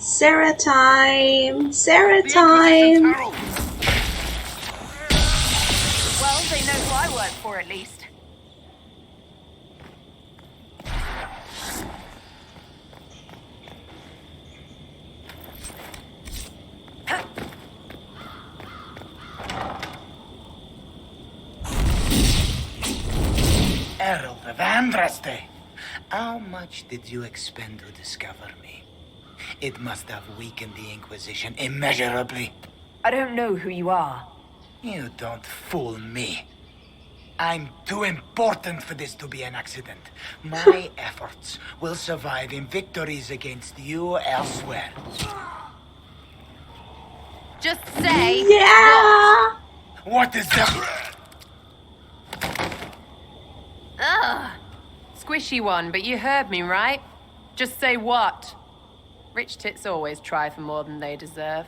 Sera time! Sera The time! Inquisition's herald. Well, they know who I work for, at least. Herald of Andraste. How much did you expend to discover me? It must have weakened the Inquisition immeasurably. I don't know who you are. You don't fool me. I'm too important for this to be an accident. My efforts will survive in victories against you elsewhere. Just say Yeah! What is that? Ugh. Squishy one, but you heard me, right? Just say what? Rich tits always try for more than they deserve.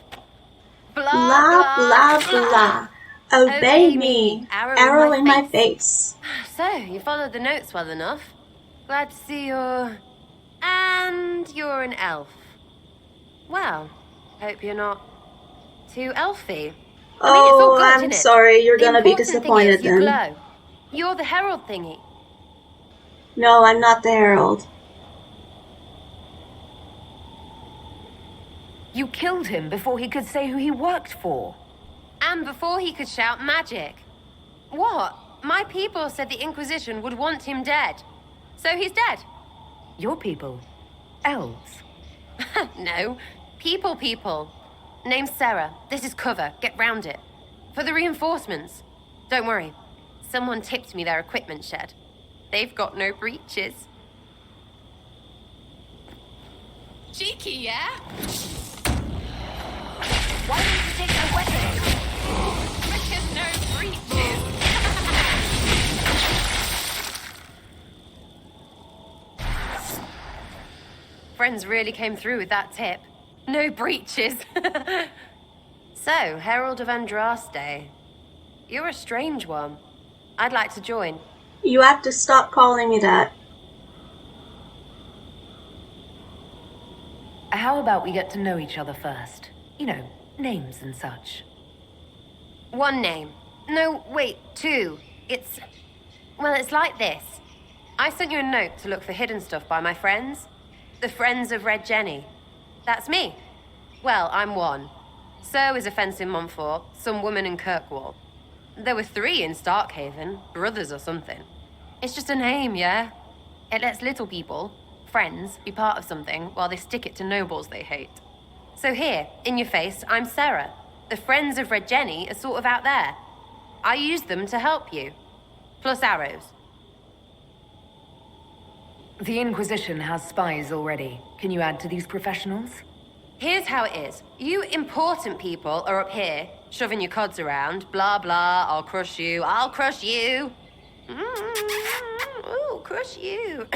Blah, Blah, blah, blah. Obey me. Arrow in my face. So, you followed the notes well enough. Glad to see you're... And you're an elf. Well, hope you're not too elfy. I mean, it's all Oh, good, I'm isn't it? sorry. You're The gonna be important thing disappointed is you then. glow. You're the herald thingy. No, I'm not the herald. You killed him before he could say who he worked for. And before he could shout magic. What? My people said the Inquisition would want him dead. So he's dead. Your people? Elves? No. People. Name's Sera. This is cover. Get round it. For the reinforcements. Don't worry. Someone tipped me their equipment shed. They've got no breaches. Cheeky, yeah? Why don't you take my weapon? Because no breaches. Friends really came through with that tip. No breaches. So, Herald of Andraste. You're a strange one. I'd like to join. You have to stop calling me that. How about we get to know each other first? You know, names and such. One name. No, wait, two. Well, it's like this. I sent you a note to look for hidden stuff by my friends. The Friends of Red Jenny. That's me. Well, I'm one. So is a fence in Montfort, some woman in Kirkwall. There were 3 in Starkhaven, brothers or something. It's just a name, yeah? It lets little people, friends, be part of something while they stick it to nobles they hate. So here, in your face, I'm Sera. The Friends of Red Jenny are sort of out there. I use them to help you. Plus arrows. The Inquisition has spies already. Can you add to these professionals? Here's how it is. You important people are up here, shoving your cods around. Blah, blah, I'll crush you. Ooh, crush you.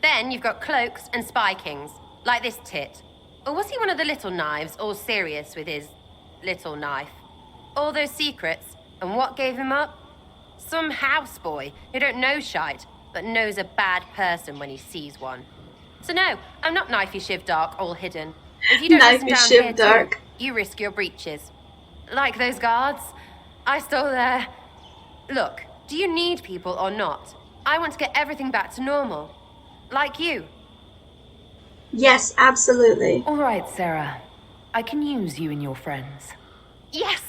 Then you've got cloaks and spy kings, like this tit. Or was he one of the little knives, all serious with his little knife? All those secrets, and what gave him up? Some houseboy who don't know shite, but knows a bad person when he sees one. So no, I'm not knifey shiv dark, all hidden. If you don't listen Knifey down shiv here dark. too, you risk your breeches. Like those guards, I stole their... Look, do you need people or not? I want to get everything back to normal. Like you. Yes, absolutely. All right, Sera. I can use you and your friends. Yes!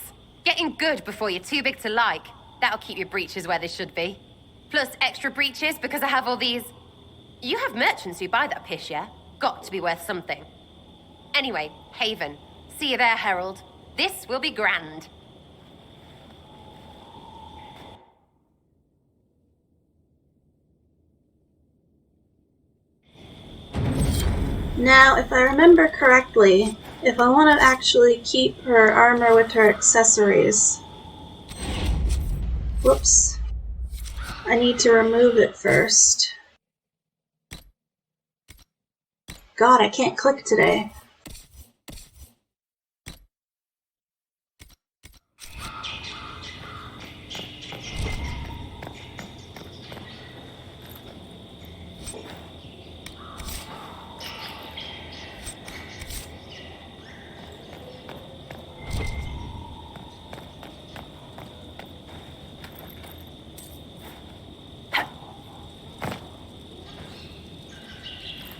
Getting good before you're too big to like. That'll keep your breeches where they should be. Plus extra breeches because I have all these... You have merchants who buy that pish, yeah? Got to be worth something. Anyway, Haven. See you there, Herald. This will be grand. Now, if I remember correctly, if I want to actually keep her armor with her accessories... Whoops. I need to remove it first. God, I can't click today.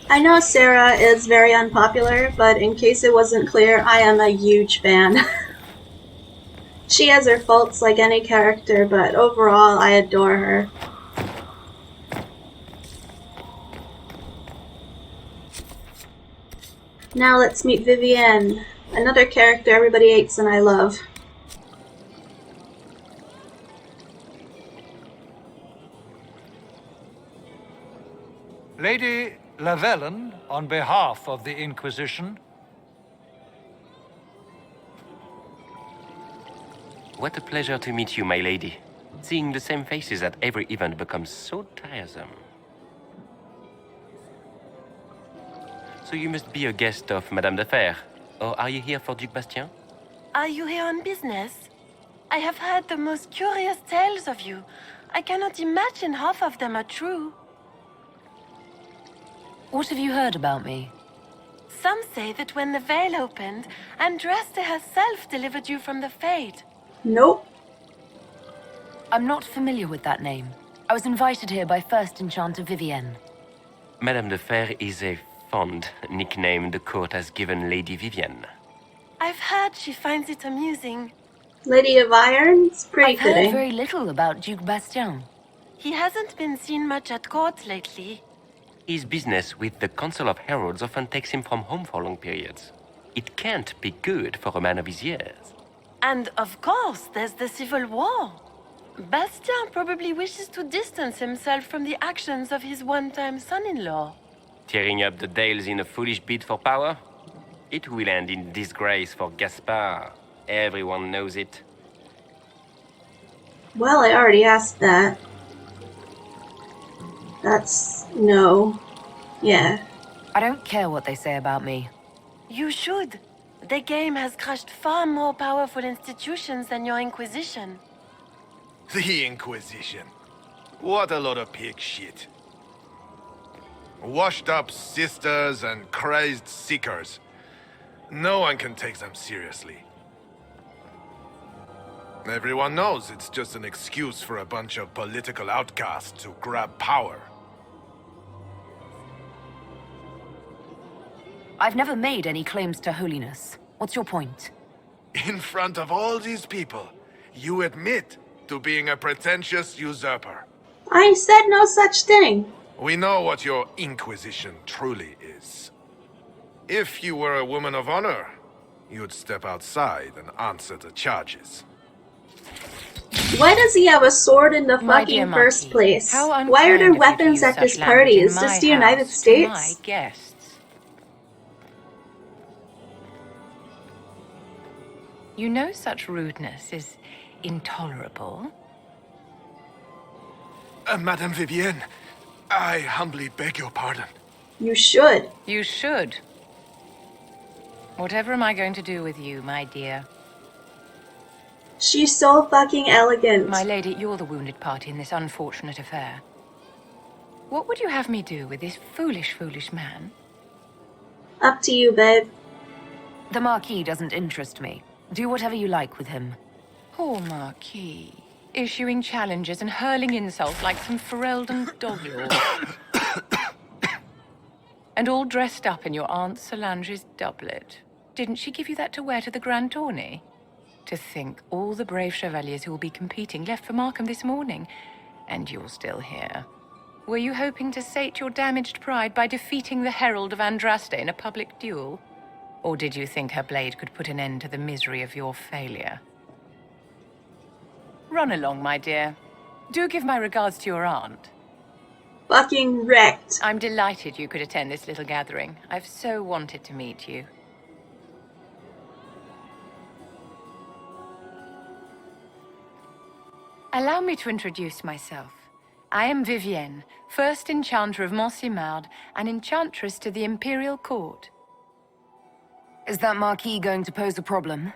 I know Sera is very unpopular, but in case it wasn't clear, I am a huge fan. She has her faults like any character, but overall I adore her. Now let's meet Vivienne, another character everybody hates and I love. Lady Lavellen, on behalf of the Inquisition. What a pleasure to meet you, my lady. Seeing the same faces at every event becomes so tiresome. So you must be a guest of Madame de Fer, or are you here for Duc Bastien? Are you here on business? I have heard the most curious tales of you. I cannot imagine half of them are true. What have you heard about me? Some say that when the veil opened, Andraste herself delivered you from the Fade. Nope. I'm not familiar with that name. I was invited here by First Enchanter Vivienne. Madame de Fer is a fond nickname the court has given Lady Vivienne. I've heard she finds it amusing. Lady of Iron's pretty I've heard fitting. very little about Duc Bastien. He hasn't been seen much at court lately. His business with the Council of Heralds often takes him from home for long periods. It can't be good for a man of his years. And of course, there's the civil war. Bastien probably wishes to distance himself from the actions of his one-time son-in-law. Tearing up the Dales in a foolish bid for power? It will end in disgrace for Gaspard. Everyone knows it. Well, I already asked that. That's no. Yeah. I don't care what they say about me. You should. The game has crushed far more powerful institutions than your Inquisition. The Inquisition. What a lot of pig shit. Washed up sisters and crazed seekers. No one can take them seriously. Everyone knows it's just an excuse for a bunch of political outcasts to grab power. I've never made any claims to holiness. What's your point? In front of all these people, you admit to being a pretentious usurper. I said no such thing. We know what your Inquisition truly is. If you were a woman of honor, you'd step outside and answer the charges. Why does he have a sword in the My dear fucking first Marquis, place? how Why are unkind there of you to weapons use at such this language party? in Is my this the United house to States? my guests. You know such rudeness is intolerable. Madame Vivienne, I humbly beg your pardon. You should. You should. Whatever am I going to do with you, my dear? She's so fucking elegant. My lady, you're the wounded party in this unfortunate affair. What would you have me do with this foolish, foolish man? Up to you, babe. The Marquis doesn't interest me. Do whatever you like with him. Poor Marquis. Issuing challenges and hurling insults like some Ferelden doglord. And all dressed up in your Aunt Solange's doublet. Didn't she give you that to wear to the Grand Tourney? To think all the brave chevaliers who will be competing left for Markham this morning, and you're still here. Were you hoping to sate your damaged pride by defeating the Herald of Andraste in a public duel? Or did you think her blade could put an end to the misery of your failure? Run along, my dear. Do give my regards to your aunt. Fucking wrecked. I'm delighted you could attend this little gathering. I've so wanted to meet you. Allow me to introduce myself. I am Vivienne, first Enchanter of Montsimard and Enchantress to the Imperial Court. Is that Marquis going to pose a problem?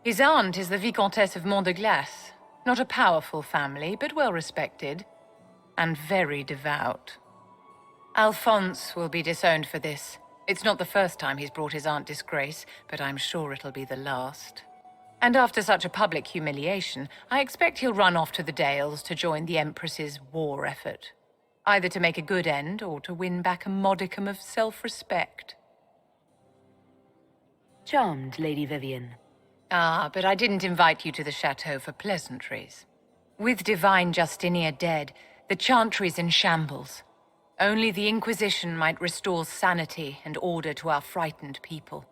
His aunt is the Vicomtesse of Mont de Glace. Not a powerful family, but well respected. And very devout. Alphonse will be disowned for this. It's not the first time he's brought his aunt disgrace, but I'm sure it'll be the last. And after such a public humiliation, I expect he'll run off to the Dales to join the Empress's war effort. either to make a good end or to win back a modicum of self-respect. Charmed, Lady Vivienne. Ah, but I didn't invite you to the chateau for pleasantries. With Divine Justinia dead, the Chantry's in shambles. Only the Inquisition might restore sanity and order to our frightened people.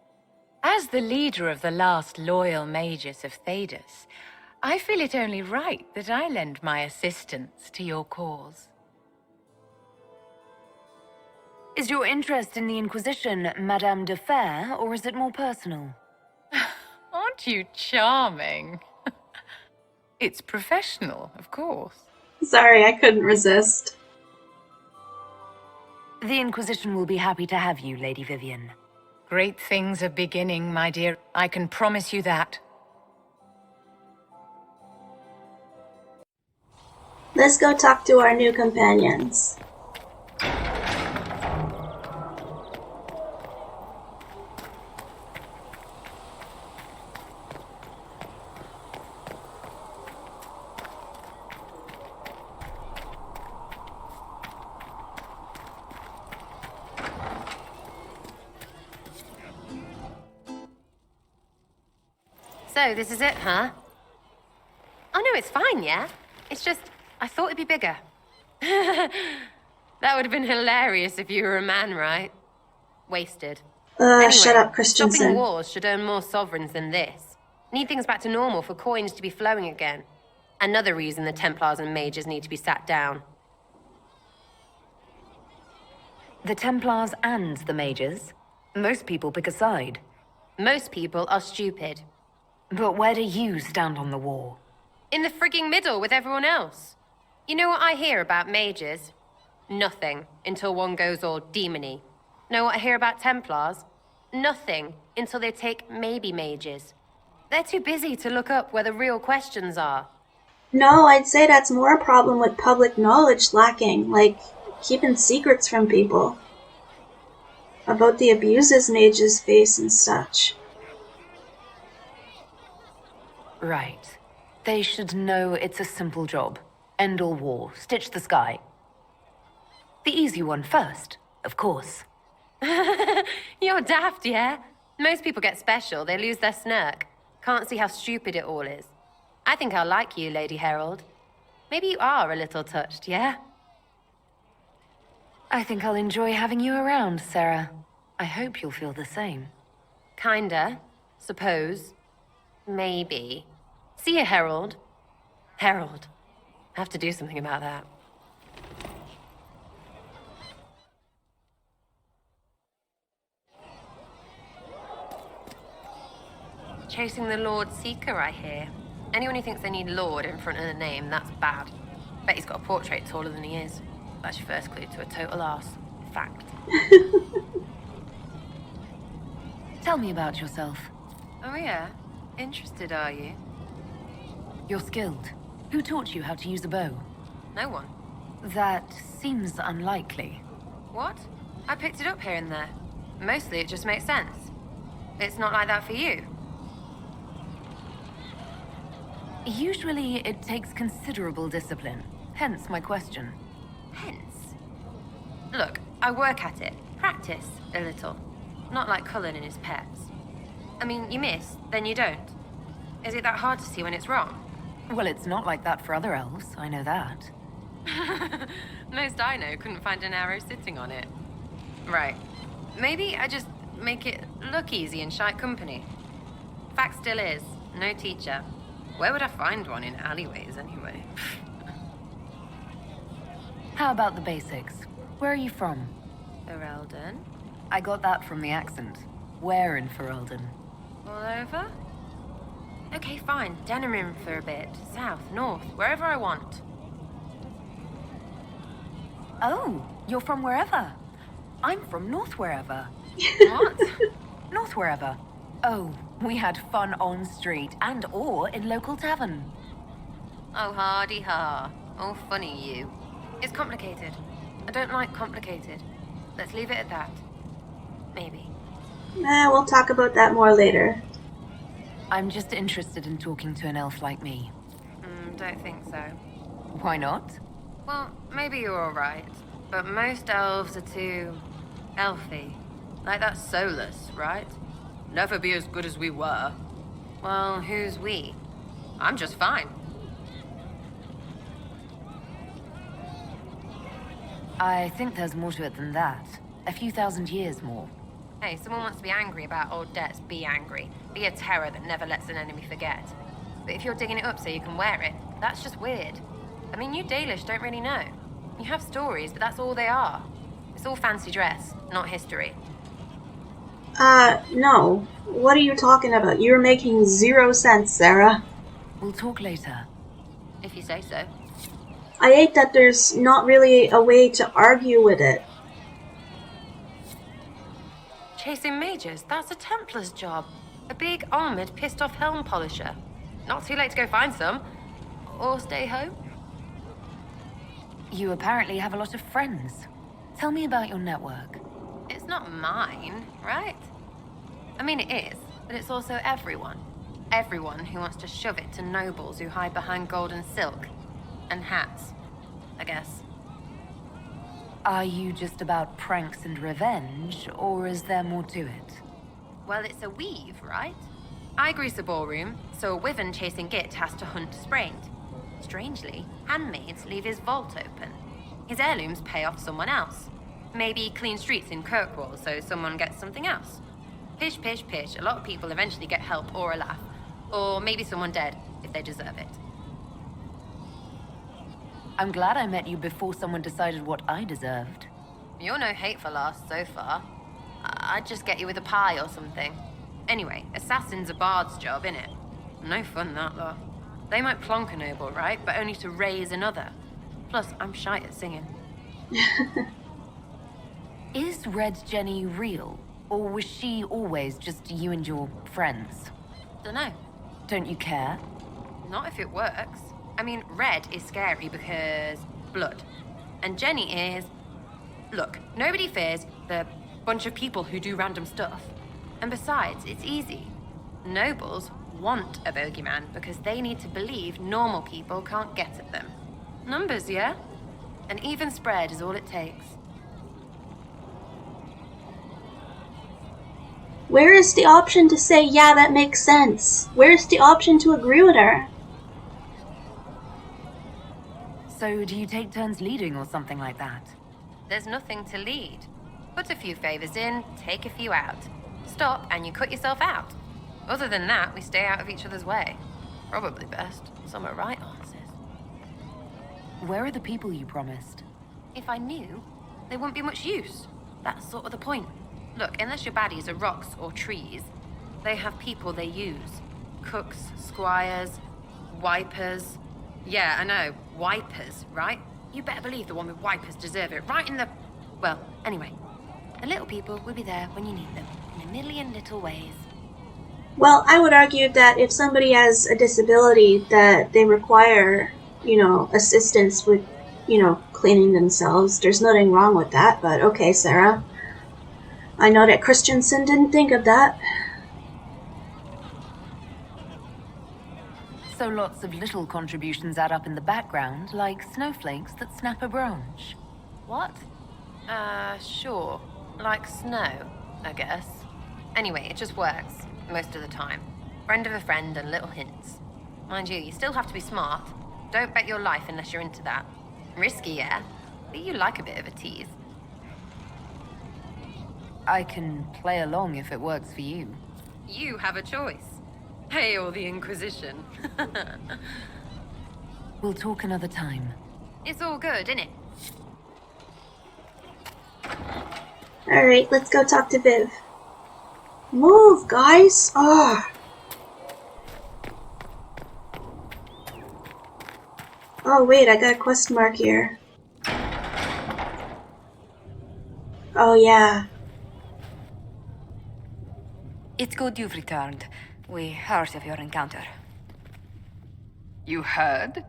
As the leader of the last loyal mages of Thedas, I feel it only right that I lend my assistance to your cause. Is your interest in the Inquisition Madame de Fer, or is it more personal? Aren't you charming? It's professional, of course. Sorry, I couldn't resist. The Inquisition will be happy to have you, Lady Vivienne. Great things are beginning, my dear. I can promise you that. Let's go talk to our new companions. So, this is it, huh? Oh no, it's fine, yeah? It's just, I thought it'd be bigger. That would have been hilarious if you were a man, right? Wasted. Anyway, Shut up, stopping Christensen. wars should earn more sovereigns than this. Need things back to normal for coins to be flowing again. Another reason the Templars and mages need to be sat down. The Templars and the mages? Most people pick a side. Most people are stupid. But where do you stand on the war? In the frigging middle with everyone else. You know what I hear about mages? Nothing, until one goes all demony. Know what I hear about Templars? Nothing, until they take maybe mages. They're too busy to look up where the real questions are. No, I'd say that's more a problem with public knowledge lacking, like keeping secrets from people. About the abuses mages face and such. Right. They should know it's a simple job. End all war, stitch the sky. The easy one first, of course. You're daft, yeah? Most people get special, they lose their snark. Can't see how stupid it all is. I think I'll like you, Lady Herald. Maybe you are a little touched, yeah? I think I'll enjoy having you around, Sera. I hope you'll feel the same. Kinda. Suppose. Maybe. See you, Herald. Herald. I have to do something about that. Chasing the Lord Seeker, I hear. Anyone who thinks they need Lord in front of the name, that's bad. Bet he's got a portrait taller than he is. That's your first clue to a total arse. Fact. Tell me about yourself. Oh yeah? Interested, are you? You're skilled. Who taught you how to use a bow? No one. That seems unlikely. What? I picked it up here and there. Mostly it just makes sense. It's not like that for you. Usually it takes considerable discipline. Hence my question. Hence? Look, I work at it. Practice a little. Not like Cullen and his pets. I mean, you miss, then you don't. Is it that hard to see when it's wrong? Well, it's not like that for other elves, I know that. Most I know couldn't find an arrow sitting on it. Right. Maybe I just make it look easy in shite company. Fact still is, no teacher. Where would I find one in alleyways anyway? How about the basics? Where are you from? Ferelden? I got that from the accent. Where in Ferelden? All over? Okay, fine. Denerim for a bit. South, north, wherever I want. Oh, you're from wherever. I'm from north wherever. What? North wherever. Oh, we had fun on street and or in local tavern. Oh, hardy ha. Oh, funny you. It's complicated. I don't like complicated. Let's leave it at that. Maybe. We'll talk about that more later. I'm just interested in talking to an elf like me. Don't think so. Why not? Well, maybe you're alright, but most elves are too... elfy. Like that soulless, right? Never be as good as we were. Well, who's we? I'm just fine. I think there's more to it than that. A few thousand years more. Hey, someone wants to be angry about old debts, be angry. Be a terror that never lets an enemy forget. But if you're digging it up so you can wear it, that's just weird. I mean, you Dalish don't really know. You have stories, but that's all they are. It's all fancy dress, not history. No. What are you talking about? You're making 0 sense, Sarah. We'll talk later. If you say so. I hate that there's not really a way to argue with it. Chasing mages, that's a Templar's job. A big, armored, pissed-off helm polisher. Not too late to go find some. Or stay home. You apparently have a lot of friends. Tell me about your network. It's not mine, right? I mean, it is, but it's also everyone. Everyone who wants to shove it to nobles who hide behind gold and silk. And hats, I guess. Are you just about pranks and revenge, or is there more to it? Well, it's a weave, right? I grease a ballroom, so a wyvern chasing Git has to hunt sprained. Strangely, handmaids leave his vault open. His heirlooms pay off someone else. Maybe clean streets in Kirkwall so someone gets something else. Pish, pish, pish. A lot of people eventually get help or a laugh. Or maybe someone dead, if they deserve it. I'm glad I met you before someone decided what I deserved. You're no hateful ass so far. I'd just get you with a pie or something. Anyway, assassin's a bard's job, innit? No fun that, though. They might plonk a noble, right? But only to raise another. Plus, I'm shy at singing. Is Red Jenny real? Or was she always just you and your friends? Dunno. Don't you care? Not if it works. I mean, Red is scary because... blood. And Jenny is... Look, nobody fears the bunch of people who do random stuff. And besides, it's easy. Nobles want a bogeyman because they need to believe normal people can't get at them. Numbers, yeah? An even spread is all it takes. Where is the option to say, yeah, that makes sense? Where's the option to agree with her? So do you take turns leading or something like that? There's nothing to lead. Put a few favors in, take a few out. Stop and you cut yourself out. Other than that, we stay out of each other's way. Probably best. Some are right answers. Where are the people you promised? If I knew, there wouldn't be much use. That's sort of the point. Look, unless your baddies are rocks or trees, they have people they use. Cooks, squires, wipers. Yeah, I know, wipers, right? You better believe the one with wipers deserve it, right in the... Well, anyway. The little people will be there when you need them, in a million little ways. Well, I would argue that if somebody has a disability that they require, assistance with, cleaning themselves, there's nothing wrong with that, but okay, Sarah. I know that Christensen didn't think of that. So lots of little contributions add up in the background, like snowflakes that snap a branch. What? Sure. Like snow, I guess. Anyway, it just works, most of the time. Friend of a friend and little hints. Mind you, you still have to be smart. Don't bet your life unless you're into that. Risky, yeah? But you like a bit of a tease. I can play along if it works for you. You have a choice. Hail the Inquisition. We'll talk another time. It's all good, innit? Alright, let's go talk to Viv. Move, guys! Oh. Oh, wait, I got a question mark here. Oh, yeah. It's good you've returned. We heard of your encounter. You heard?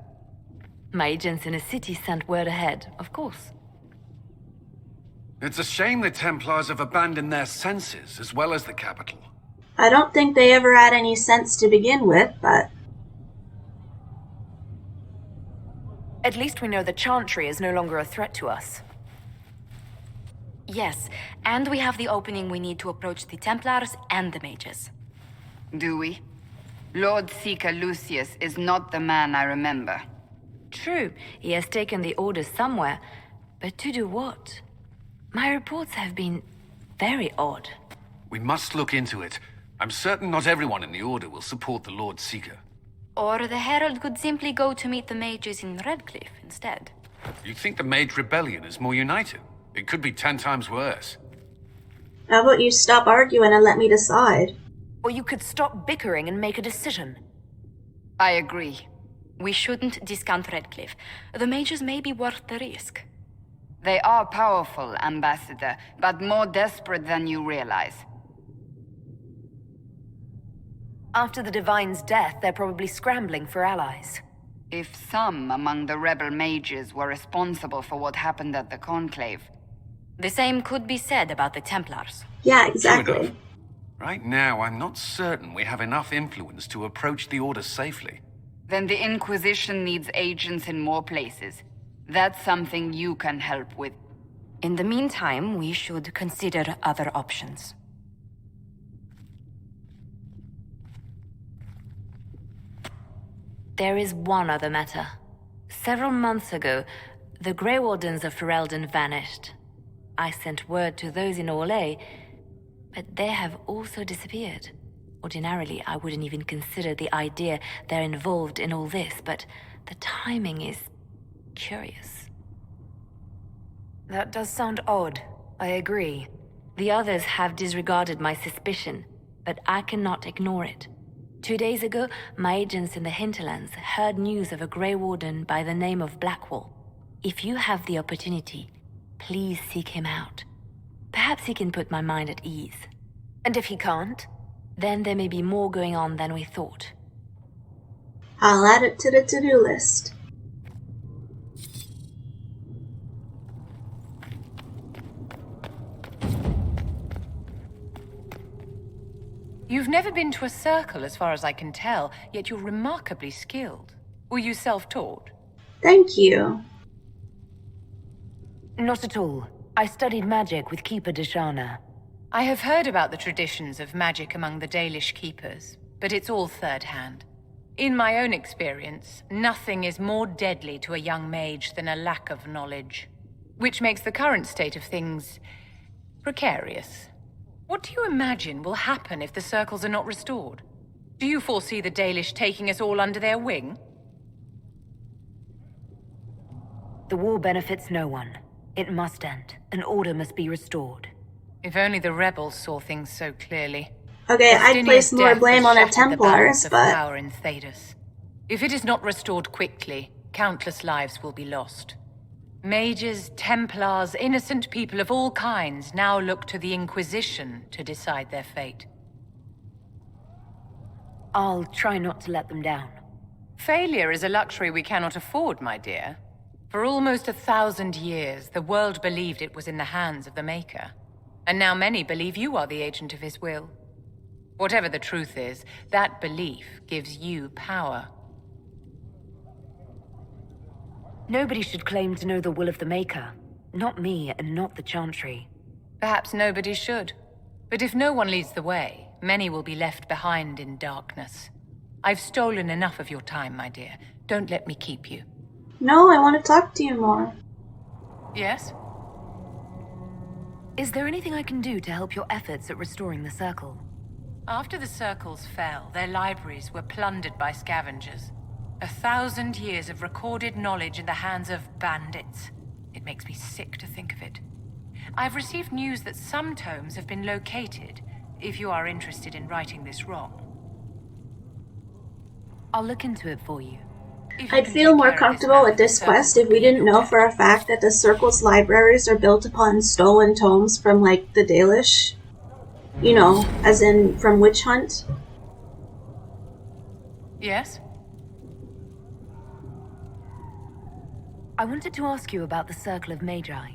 My agents in the city sent word ahead, of course. It's a shame the Templars have abandoned their senses, as well as the capital. I don't think they ever had any sense to begin with, but... At least we know the Chantry is no longer a threat to us. Yes, and we have the opening we need to approach the Templars and the mages. Do we? Lord Seeker Lucius is not the man I remember. True, he has taken the orders somewhere, but to do what? My reports have been very odd. We must look into it. I'm certain not everyone in the Order will support the Lord Seeker. Or the Herald could simply go to meet the mages in Redcliffe instead. You think the Mage Rebellion is more united? It could be 10 times worse. How about you stop arguing and let me decide? Or you could stop bickering and make a decision. I agree. We shouldn't discount Redcliffe. The mages may be worth the risk. They are powerful, Ambassador, but more desperate than you realize. After the Divine's death, they're probably scrambling for allies. If some among the rebel mages were responsible for what happened at the Conclave. The same could be said about the Templars. Yeah, exactly. Right now, I'm not certain we have enough influence to approach the Order safely. Then the Inquisition needs agents in more places. That's something you can help with. In the meantime, we should consider other options. There is one other matter. Several months ago, the Grey Wardens of Ferelden vanished. I sent word to those in Orlais, but they have also disappeared. Ordinarily, I wouldn't even consider the idea they're involved in all this, but the timing is curious. That does sound odd. I agree. The others have disregarded my suspicion, but I cannot ignore it. 2 days ago, my agents in the hinterlands heard news of a Grey Warden by the name of Blackwall. If you have the opportunity, please seek him out. Perhaps he can put my mind at ease. And if he can't? Then there may be more going on than we thought. I'll add it to the to-do list. You've never been to a circle, as far as I can tell, yet you're remarkably skilled. Were you self-taught? Thank you. Not at all. I studied magic with Keeper Deshana. I have heard about the traditions of magic among the Dalish keepers, but it's all third-hand. In my own experience, nothing is more deadly to a young mage than a lack of knowledge, which makes the current state of things precarious. What do you imagine will happen if the circles are not restored? Do you foresee the Dalish taking us all under their wing? The war benefits no one. It must end. An order must be restored. If only the rebels saw things so clearly. Okay, I'd Justinia's place more death blame has on the shattered the balance Templars, of but... power in Thedas. If it is not restored quickly, countless lives will be lost. Mages, Templars, innocent people of all kinds now look to the Inquisition to decide their fate. I'll try not to let them down. Failure is a luxury we cannot afford, my dear. For almost 1,000 years, the world believed it was in the hands of the Maker. And now many believe you are the agent of his will. Whatever the truth is, that belief gives you power. Nobody should claim to know the will of the Maker. Not me, and not the Chantry. Perhaps nobody should. But if no one leads the way, many will be left behind in darkness. I've stolen enough of your time, my dear. Don't let me keep you. No, I want to talk to you more. Yes? Is there anything I can do to help your efforts at restoring the Circle? After the circles fell, their libraries were plundered by scavengers. 1,000 years of recorded knowledge in the hands of bandits. It makes me sick to think of it. I've received news that some tomes have been located, if you are interested in righting this wrong. I'll look into it for you. I'd feel more comfortable with this quest if we didn't know for a fact that the Circle's libraries are built upon stolen tomes from, like, the Dalish. You know, as in from Witch Hunt. Yes? I wanted to ask you about the Circle of Magi.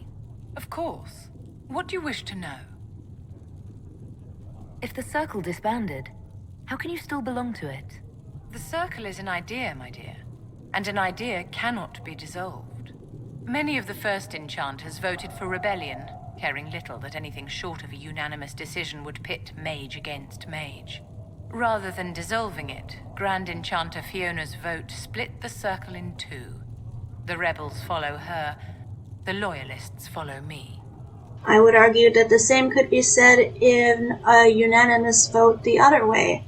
Of course. What do you wish to know? If the Circle disbanded, how can you still belong to it? The Circle is an idea, my dear. and an idea cannot be dissolved. Many of the first enchanters voted for rebellion, caring little that anything short of a unanimous decision would pit mage against mage. Rather than dissolving it, Grand Enchanter Fiona's vote split the circle in two. The rebels follow her, the loyalists follow me. I would argue that the same could be said in a unanimous vote the other way.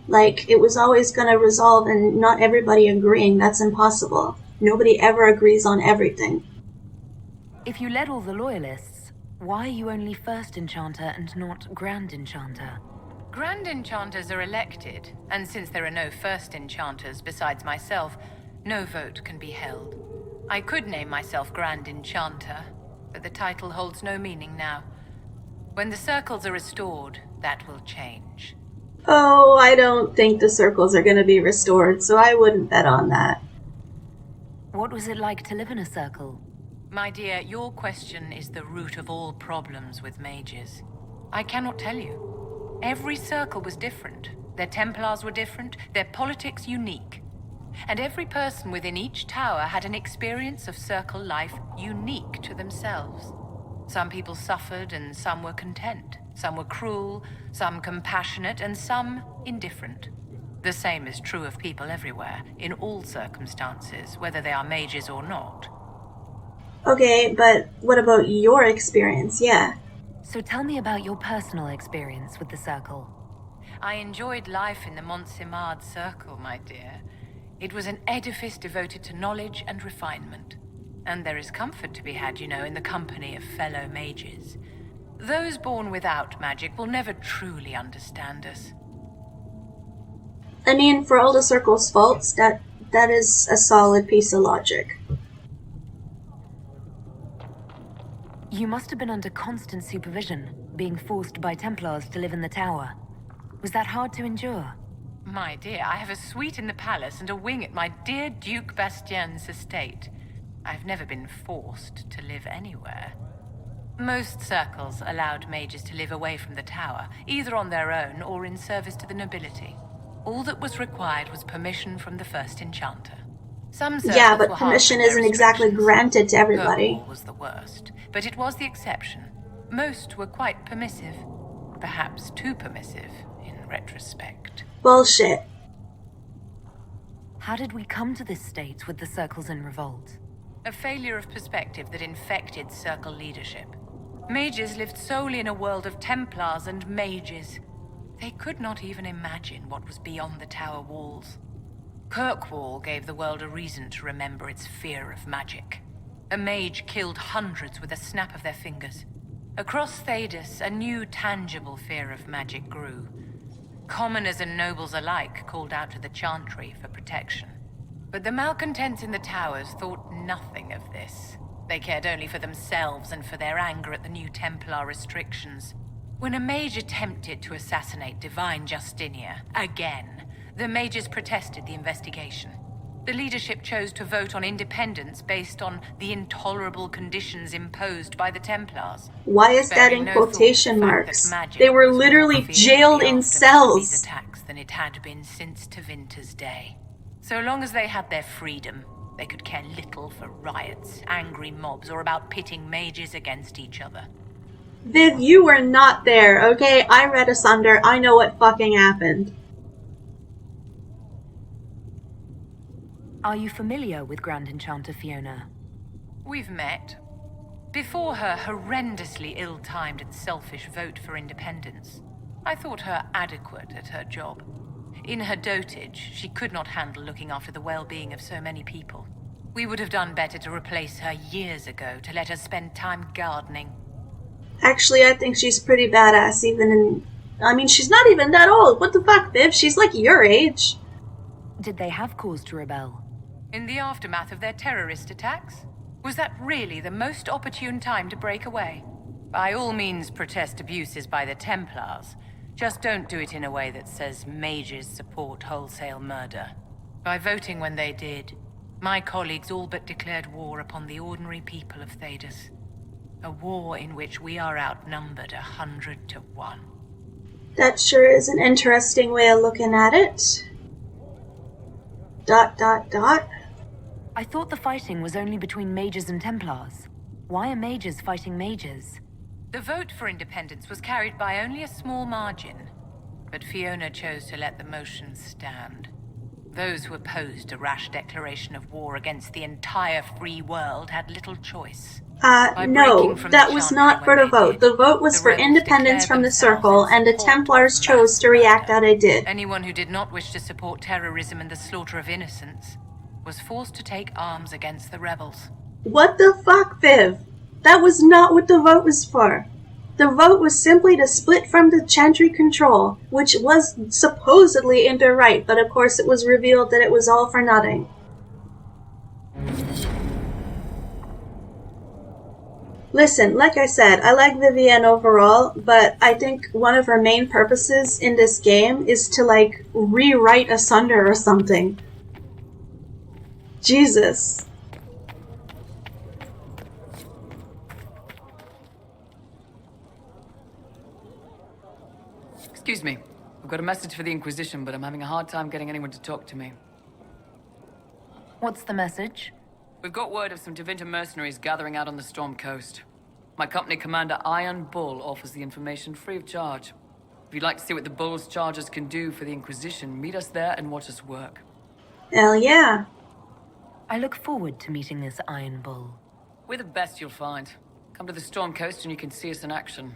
Like, it was always going to resolve and not everybody agreeing. That's impossible. Nobody ever agrees on everything. If you led all the loyalists, why are you only First Enchanter and not Grand Enchanter? Grand Enchanters are elected, and since there are no First Enchanters besides myself, no vote can be held. I could name myself Grand Enchanter, but the title holds no meaning now. When the circles are restored, that will change. Oh, I don't think the circles are going to be restored, so I wouldn't bet on that. What was it like to live in a circle? My dear, your question is the root of all problems with mages. I cannot tell you. Every circle was different. Their Templars were different, their politics unique. And every person within each tower had an experience of circle life unique to themselves. Some people suffered and some were content. Some were cruel, some compassionate, and some indifferent. The same is true of people everywhere, in all circumstances, whether they are mages or not. Okay, but what about your experience? Yeah. So tell me about your personal experience with the circle. I enjoyed life in the Montsimard Circle, my dear. It was an edifice devoted to knowledge and refinement. And there is comfort to be had, you know, in the company of fellow mages. Those born without magic will never truly understand us. I mean, for all the circle's faults, that is a solid piece of logic. You must have been under constant supervision, being forced by Templars to live in the tower. Was that hard to endure? My dear, I have a suite in the palace and a wing at my dear Duke Bastien's estate. I've never been forced to live anywhere. Most circles allowed mages to live away from the tower, either on their own or in service to the nobility. All that was required was permission from the First Enchanter. Some circles yeah, but were permission harsh in their isn't exactly granted to everybody. Kirkwall was the worst, but it was the exception. Most were quite permissive, perhaps too permissive in retrospect. Bullshit. How did we come to this state with the circles in revolt? A failure of perspective that infected circle leadership. Mages lived solely in a world of Templars and mages. They could not even imagine what was beyond the tower walls. Kirkwall gave the world a reason to remember its fear of magic. A mage killed hundreds with a snap of their fingers. Across Thedas, a new tangible fear of magic grew. Commoners and nobles alike called out to the Chantry for protection. But the malcontents in the towers thought nothing of this. They cared only for themselves and for their anger at the new Templar restrictions. When a mage attempted to assassinate Divine Justinia, again, the mages protested the investigation. The leadership chose to vote on independence based on the intolerable conditions imposed by the Templars. Why is that in quotation marks? They were literally jailed in cells. These attacks than it had been since Tevinter's day. So long as they had their freedom, they could care little for riots, angry mobs, or about pitting mages against each other. Viv, you were not there, okay? I read Asunder. I know what fucking happened. Are you familiar with Grand Enchanter Fiona? We've met. Before her horrendously ill-timed and selfish vote for independence, I thought her adequate at her job. In her dotage, she could not handle looking after the well-being of so many people. We would have done better to replace her years ago, to let her spend time gardening. Actually, I think she's pretty badass, even in... I mean, she's not even that old. What the fuck, Viv? She's like your age. Did they have cause to rebel? In the aftermath of their terrorist attacks? Was that really the most opportune time to break away? By all means, protest abuses by the Templars. Just don't do it in a way that says mages support wholesale murder. By voting when they did, my colleagues all but declared war upon the ordinary people of Thedas. A war in which we are outnumbered 100 to 1. That sure is an interesting way of looking at it. ... I thought the fighting was only between mages and Templars. Why are mages fighting mages? The vote for independence was carried by only a small margin, but Fiona chose to let the motion stand. Those who opposed a rash declaration of war against the entire free world had little choice. No, that was not for the vote. The vote was for independence from the Circle, and the Templars chose to react how they did. Anyone who did not wish to support terrorism and the slaughter of innocents was forced to take arms against the rebels. What the fuck, Viv? That was not what the vote was for. The vote was simply to split from the Chantry control, which was supposedly in their right, but of course it was revealed that it was all for nothing. Listen, like I said, I like Vivienne overall, but I think one of her main purposes in this game is to, like, rewrite Asunder or something. Jesus. Excuse me. I've got a message for the Inquisition, but I'm having a hard time getting anyone to talk to me. What's the message? We've got word of some Tevinter mercenaries gathering out on the Storm Coast. My company commander, Iron Bull, offers the information free of charge. If you'd like to see what the Bull's charges can do for the Inquisition, meet us there and watch us work. Hell yeah. I look forward to meeting this Iron Bull. We're the best you'll find. Come to the Storm Coast and you can see us in action.